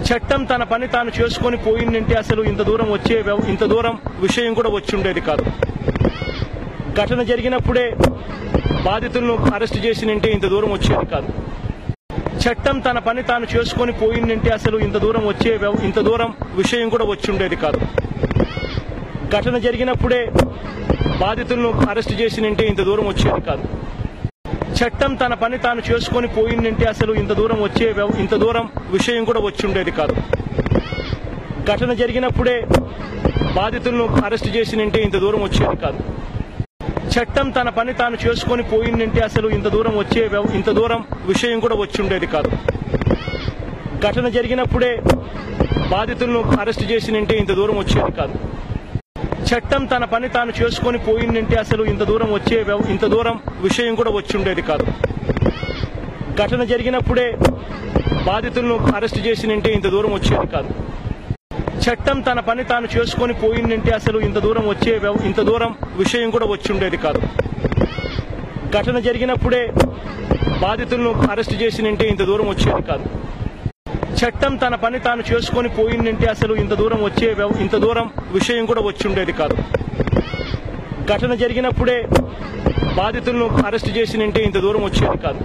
చట్టం తన పని తాను చేసుకొని పోయిందంటే అసలు ఇంత దూరం విషయం కూడా వచ్చి ఉండేది కాదు. ఘటన జరిగినప్పుడే బాధితులను అరెస్ట్ చేసినంటే ఇంత దూరం వచ్చేది కాదు. చట్టం తన పని తాను చేసుకొని పోయిందంటే అసలు ఇంత దూరం విషయం కూడా వచ్చి ఉండేది కాదు. ఘటన జరిగినప్పుడే బాధితులను అరెస్ట్ చేసినంటే ఇంత దూరం వచ్చేది కాదు. చట్టం తన పని తాను చేసుకొని పోయిందంటే అసలు ఇంత దూరం విషయం కూడా వచ్చి ఉండేది కాదు. ఘటన జరిగినప్పుడే బాధితులను అరెస్ట్ చేసినంటే ఇంత దూరం వచ్చేది కాదు. చట్టం తన పని తాను చేసుకొని పోయిందంటే అసలు ఇంత దూరం విషయం కూడా వచ్చి ఉండేది కాదు. ఘటన జరిగినప్పుడే బాధితులను అరెస్ట్ చేసినంటే ఇంత దూరం వచ్చేది కాదు. చట్టం తన పని తాను చేసుకొని పోయిందంటే అసలు ఇంత దూరం విషయం కూడా వచ్చి ఉండేది కాదు. ఘటన జరిగినప్పుడే బాధితులను అరెస్ట్ చేసినంటే ఇంత దూరం వచ్చేది కాదు. చట్టం తన పని తాను చేసుకొని పోయిందంటే అసలు ఇంత దూరం విషయం కూడా వచ్చి ఉండేది కాదు. ఘటన జరిగినప్పుడే బాధితులను అరెస్ట్ చేసినంటే ఇంత దూరం వచ్చేది కాదు. చట్టం తన పని తాను చేసుకొని పోయిందంటే అసలు ఇంత దూరం విషయం కూడా వచ్చి ఉండేది కాదు. ఘటన జరిగినప్పుడే బాధితులను అరెస్ట్ చేసినంటే ఇంత దూరం వచ్చేది కాదు.